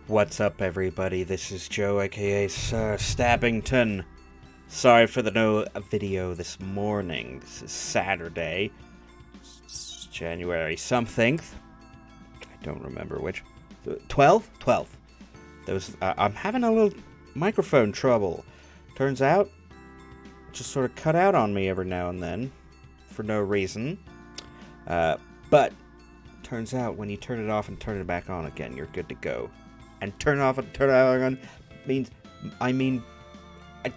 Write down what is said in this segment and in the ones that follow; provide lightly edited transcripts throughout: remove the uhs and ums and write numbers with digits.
What's up, everybody? This is Joe, aka Sir Stabbington. Sorry for the no video this morning. This is Saturday, January something. I don't remember which. 12? 12. I'm having a little microphone trouble. Turns out, it just sort of cut out on me every now and then, for no reason. But turns out when you turn it off and turn it back on again, you're good to go. And turn it off and turn it on means, I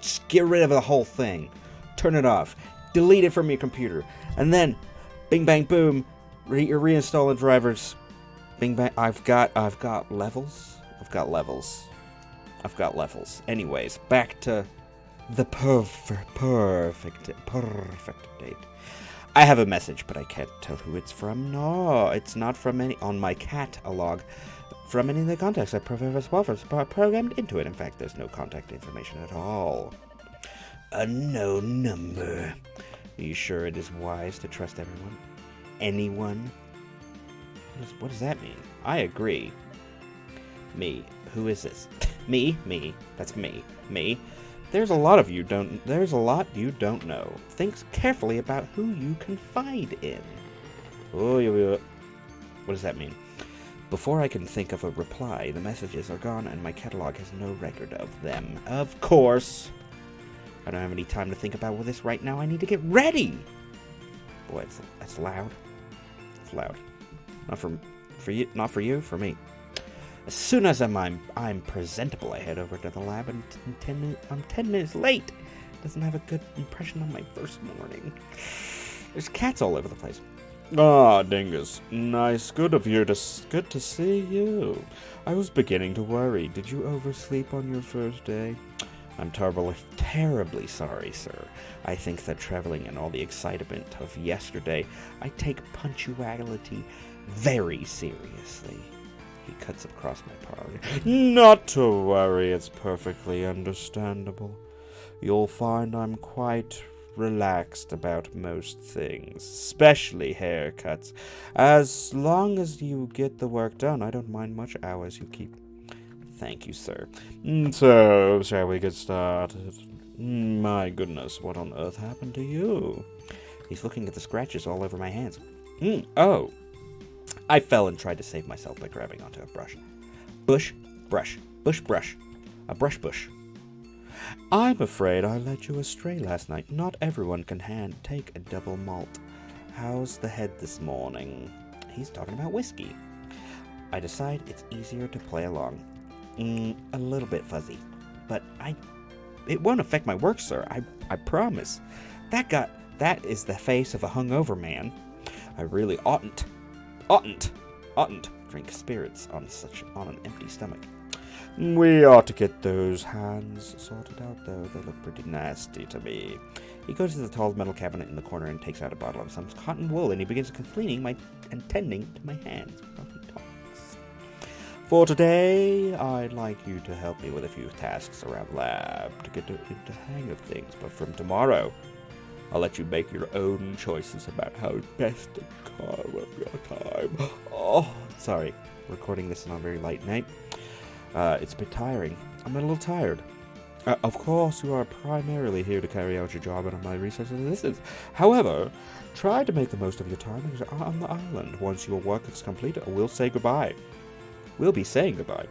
just get rid of the whole thing. Turn it off. Delete it from your computer. And then, bing bang boom, reinstall the drivers. Bing bang, I've got levels. I've got levels. Anyways, back to the perfect date. I have a message, but I can't tell who it's from. No, it's not from any on my catalog. From any of the contacts I programmed into it. In fact, there's no contact information at all. A no number. Are you sure it is wise to trust everyone? Anyone? What does that mean? I agree. Me. Who is this? Me. That's me. Me. There's a lot you don't know. Think carefully about who you confide in. Oh, what does that mean? Before I can think of a reply, the messages are gone and my catalog has no record of them. Of course. I don't have any time to think about this right now. I need to get ready. Boy, that's loud. It's loud. Not for you, for me. As soon as I'm presentable, I head over to the lab and I'm 10 minutes late. Doesn't have a good impression on my first morning. There's cats all over the place. Ah, Dingus. Nice. Good to see you. I was beginning to worry. Did you oversleep on your first day? I'm terribly sorry, sir. I think that traveling and all the excitement of yesterday, I take punctuality very seriously. He cuts across my parlor. Not to worry, it's perfectly understandable. You'll find I'm quite relaxed about most things, especially haircuts. As long as you get the work done, I don't mind much hours you keep. Thank you, sir. So, shall we get started? My goodness, what on earth happened to you? He's looking at the scratches all over my hands. Oh. I fell and tried to save myself by grabbing onto a brush. Bush. A brush bush. I'm afraid I led you astray last night. Not everyone can take a double malt. How's the head this morning? He's talking about whiskey. I decide it's easier to play along. A little bit fuzzy. But it won't affect my work, sir. I promise. That is the face of a hungover man. I really oughtn't drink spirits on an empty stomach. We ought to get those hands sorted out, though. They look pretty nasty to me. He goes to the tall metal cabinet in the corner and takes out a bottle of some cotton wool, and he begins cleaning and tending to my hands while he talks. For today, I'd like you to help me with a few tasks around the lab to get into the hang of things. But from tomorrow, I'll let you make your own choices about how best to carve up your time. Oh, sorry. Recording this on a very light night. It's a bit tiring. I'm a little tired. Of course, you are primarily here to carry out your job and my research assistance. However, try to make the most of your time on the island. Once your work is complete, we'll say goodbye. We'll be saying goodbye.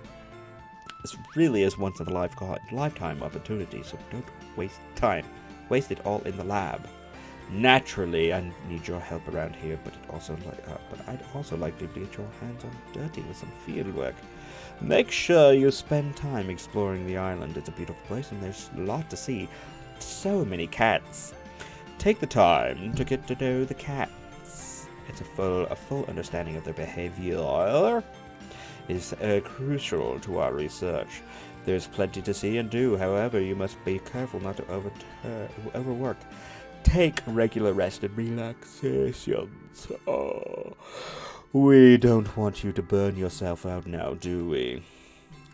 This really is once in a lifetime opportunity, so don't waste time. Waste it all in the lab. Naturally, I need your help around here, but I'd also like to get your hands on dirty with some field work. Make sure you spend time exploring the island. It's a beautiful place and there's a lot to see. So many cats. Take the time to get to know the cats. It's a full understanding of their behavior is crucial to our research. There's plenty to see and do. However, you must be careful not to overwork. Take regular rest and relaxations. Oh, we don't want you to burn yourself out now, do we?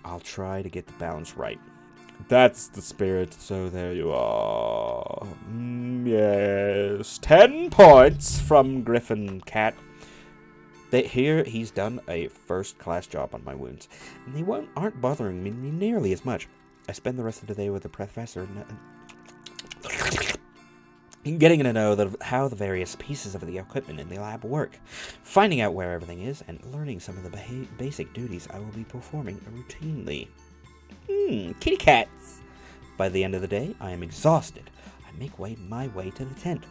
I'll try to get the balance right. That's the spirit, so there you are. Yes, 10 points from Griffin Cat. Here he's done a first-class job on my wounds, and they aren't bothering me nearly as much. I spend the rest of the day with the professor, getting to know how the various pieces of the equipment in the lab work, finding out where everything is, and learning some of the basic duties I will be performing routinely. Kitty cats! By the end of the day, I am exhausted. I make my way to the tent.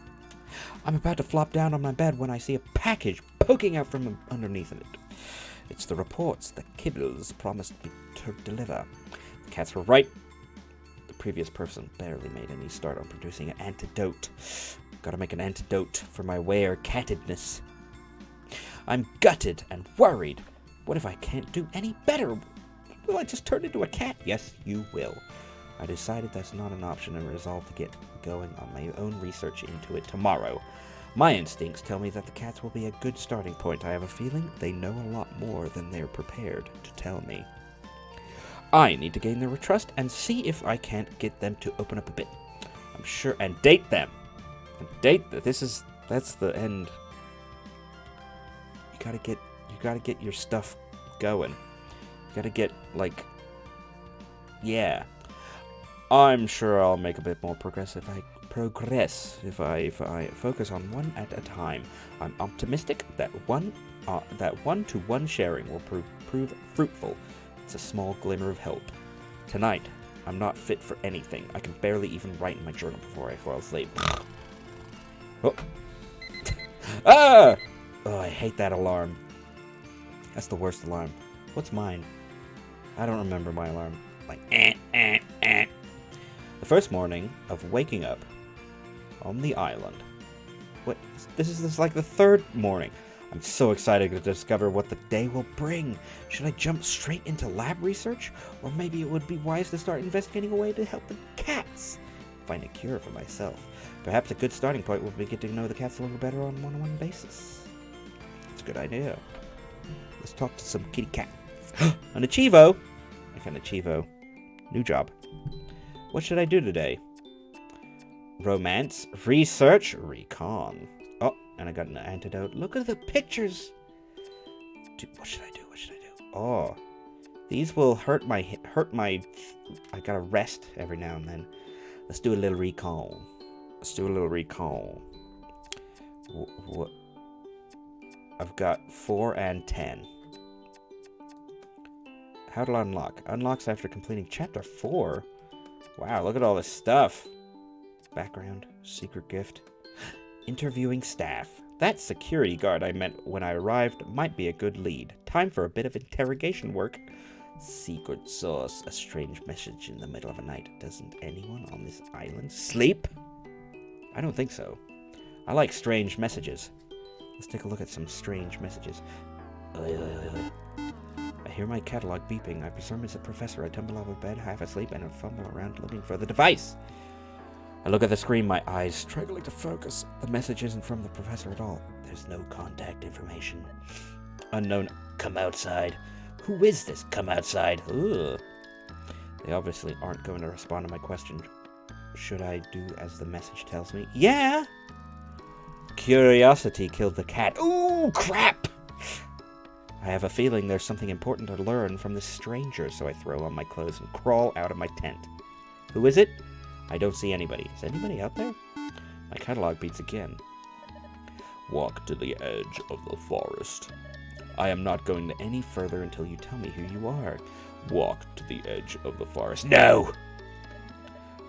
I'm about to flop down on my bed when I see a package poking out from underneath it. It's the reports that Kibbles promised me to deliver. The cats were right. The previous person barely made any start on producing an antidote. Gotta make an antidote for my were-cattedness. I'm gutted and worried. What if I can't do any better? Will I just turn into a cat? Yes, you will. I decided that's not an option and resolved to get going on my own research into it tomorrow. My instincts tell me that the cats will be a good starting point. I have a feeling they know a lot more than they're prepared to tell me. I need to gain their trust and see if I can't get them to open up a bit. I'm sure, and date them. That's the end. You gotta get your stuff going. You gotta get, yeah. I'm sure I'll make a bit more progress if I focus on one at a time. I'm optimistic that one-to-one sharing will prove fruitful. It's a small glimmer of hope. Tonight, I'm not fit for anything. I can barely even write in my journal before I fall asleep. Oh. Ah! Oh, I hate that alarm. That's the worst alarm. What's mine? I don't remember my alarm. The first morning of waking up on the island. What? This is like the third morning. I'm so excited to discover what the day will bring. Should I jump straight into lab research? Or maybe it would be wise to start investigating a way to help the cats find a cure for myself. Perhaps a good starting point would be getting to know the cats a little better on a one-on-one basis. That's a good idea. Let's talk to some kitty cats. An Achievo! I got an Achievo. New job. What should I do today? Romance, research, recon. Oh, and I got an antidote. Look at the pictures. Dude, what should I do? Oh, these will hurt my. I gotta rest every now and then. Let's do a little recon. What? I've got 4 and 10. How to unlock? Unlocks after completing chapter 4. Wow, look at all this stuff. Background, secret gift. Interviewing staff. That security guard I met when I arrived might be a good lead. Time for a bit of interrogation work. Secret source. A strange message in the middle of the night. Doesn't anyone on this island sleep? I don't think so. I like strange messages. Let's take a look at some strange messages. I hear my catalog beeping. I presume it's a professor. I tumble out of bed, half asleep, and I fumble around looking for the device. I look at the screen, my eyes struggling to focus. The message isn't from the professor at all. There's no contact information. Unknown. Come outside. Who is this? Come outside. Ugh. They obviously aren't going to respond to my question. Should I do as the message tells me? Yeah! Curiosity killed the cat. Ooh, crap! I have a feeling there's something important to learn from this stranger, so I throw on my clothes and crawl out of my tent. Who is it? I don't see anybody. Is anybody out there? My catalog beats again. Walk to the edge of the forest. I am not going any further until you tell me who you are. Walk to the edge of the forest. No!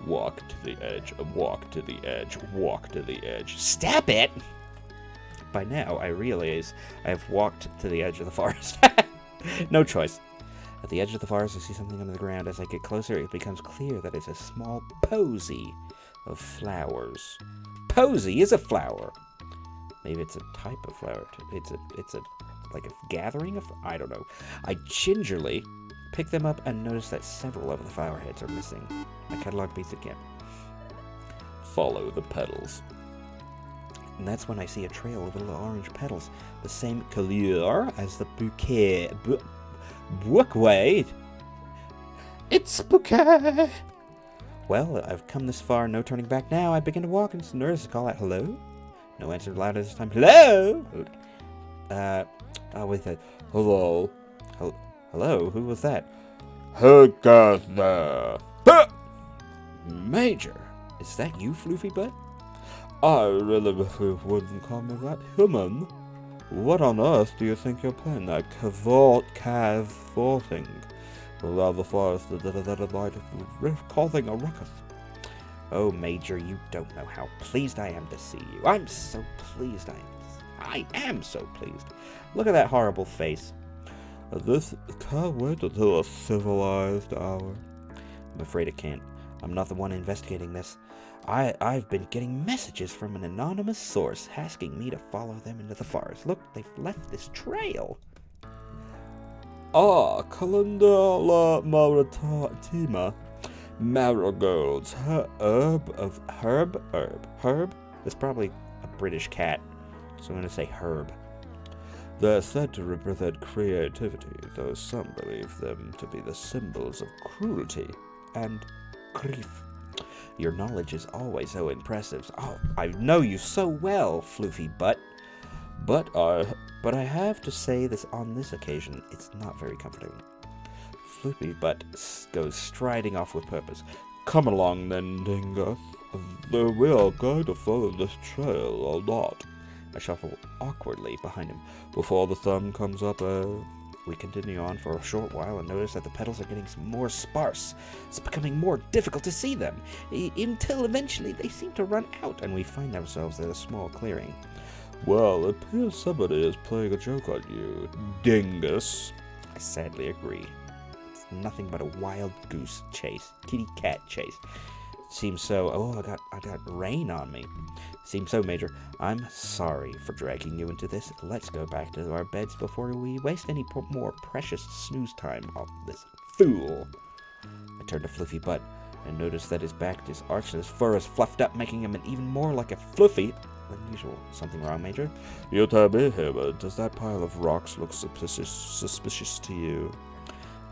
Walk to the edge, walk to the edge, walk to the edge. Stop it! By now, I realize I have walked to the edge of the forest. No choice. At the edge of the forest, I see something under the ground. As I get closer, it becomes clear that it's a small posy of flowers. Posy is a flower. Maybe it's a type of flower. It's a like a gathering of. I don't know. I gingerly pick them up and notice that several of the flower heads are missing. My catalog beats again. Follow the petals. And that's when I see a trail of little orange petals, the same color as the bouquet. Bouquet. It's bouquet. Well, I've come this far, no turning back now. I begin to walk and notice a call out, hello? No answer louder this time. Hello? with a hello. Hello, who was that? Who goes there? Major, is that you, Floofy Butt? I really wouldn't call me that human. What on earth do you think you're playing at? Cavorting around the forest that might causing a ruckus. Oh, Major, you don't know how pleased I am to see you. I'm so pleased. I am so pleased. Look at that horrible face. This can't wait until a civilized hour. I'm afraid it can't. I'm not the one investigating this. I've been getting messages from an anonymous source asking me to follow them into the forest. Look, they've left this trail. Calendula maritima. Marigolds. Herb? That's probably a British cat, so I'm going to say herb. They're said to represent creativity, though some believe them to be the symbols of cruelty and grief. Your knowledge is always so impressive. Oh, I know you so well, Floofy Butt. But I have to say this on this occasion, it's not very comforting. Floofy Butt goes striding off with purpose. Come along then, Dingus. We are going to follow this trail or not. I shuffle awkwardly behind him. Before the sun comes up, We continue on for a short while and notice that the petals are getting more sparse. It's becoming more difficult to see them, until eventually they seem to run out and we find ourselves at a small clearing. Well, it appears somebody is playing a joke on you, Dingus. I sadly agree. It's nothing but a wild goose chase, kitty cat chase. Seems so. Oh, I got rain on me. Seems so, Major. I'm sorry for dragging you into this. Let's go back to our beds before we waste any more precious snooze time on this fool. I turn to Floofy Butt and notice that his back is arched and his fur is fluffed up, making him even more like a Floofy than usual. Something wrong, Major? You tell me, Hayward. Does that pile of rocks look suspicious to you?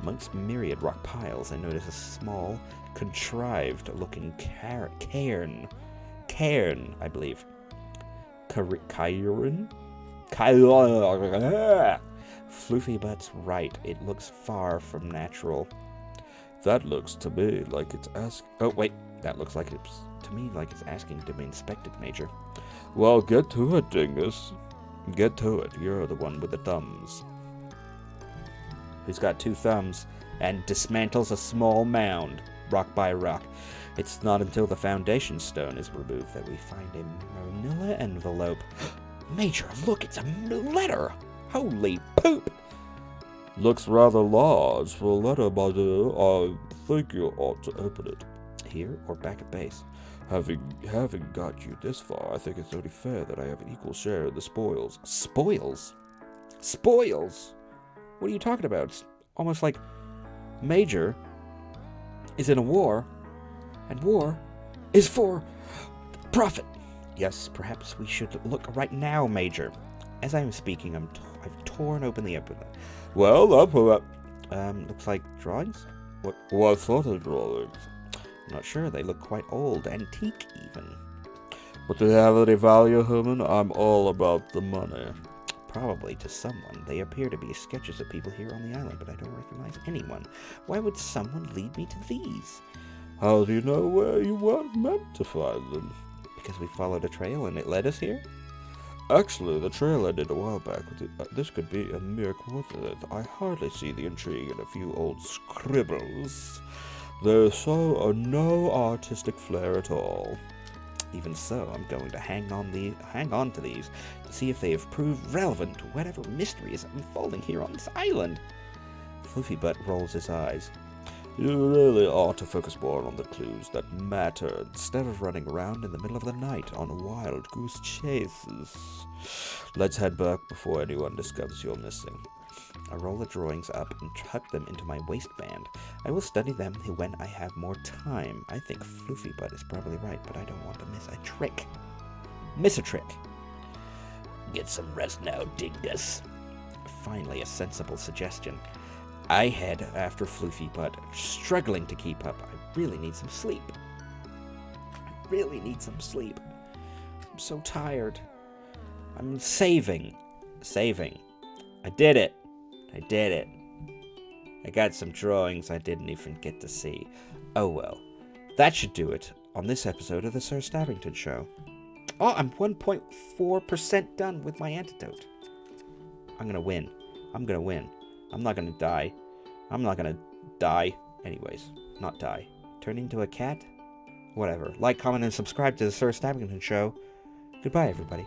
Amongst myriad rock piles, I notice a small, contrived-looking cairn, I believe. Cairn? Floofy Butt's right. It looks far from natural. That looks to me like it's asking... Oh, wait. That looks like it's... to me like it's asking to be inspected, Major. Well, get to it, Dingus. Get to it. You're the one with the thumbs. Who's got 2 thumbs and dismantles a small mound, rock by rock. It's not until the foundation stone is removed that we find a manila envelope. Major, look, it's a letter! Holy poop! Looks rather large for a letter, my dear. I think you ought to open it. Here or back at base? Having got you this far, I think it's only fair that I have an equal share in the spoils. Spoils? Spoils? What are you talking about? It's almost like Major is in a war, and war is for profit. Yes, perhaps we should look right now, Major. As I'm speaking, I've torn open the envelope. Well, looks like drawings? What sort of drawings? I'm not sure. They look quite old, antique even. But do they have any value, human? I'm all about the money. Probably to someone. They appear to be sketches of people here on the island, but I don't recognize anyone. Why would someone lead me to these? How do you know where you weren't meant to find them? Because we followed a trail and it led us here? Actually, the trail ended a while back. This could be a mere coincidence. I hardly see the intrigue in a few old scribbles. There's no artistic flair at all. Even so, I'm going to hang on to these to see if they have proved relevant to whatever mystery is unfolding here on this island. Floofy Butt rolls his eyes. You really ought to focus more on the clues that matter instead of running around in the middle of the night on wild goose chases. Let's head back before anyone discovers you're missing. I roll the drawings up and tuck them into my waistband. I will study them when I have more time. I think Floofy Butt is probably right, but I don't want to miss a trick. Miss a trick. Get some rest now, Dingus. Finally, a sensible suggestion. I head after Floofy Butt, struggling to keep up. I really need some sleep. I'm so tired. I'm saving. saving. I did it. I did it. I got some drawings I didn't even get to see. Oh well. That should do it on this episode of the Sir Stabbington Show. Oh, I'm 1.4% done with my antidote. I'm gonna win. I'm gonna win. I'm not gonna die. I'm not gonna die. Anyways, not die. Turn into a cat? Whatever. Like, comment, and subscribe to the Sir Stabbington Show. Goodbye, everybody.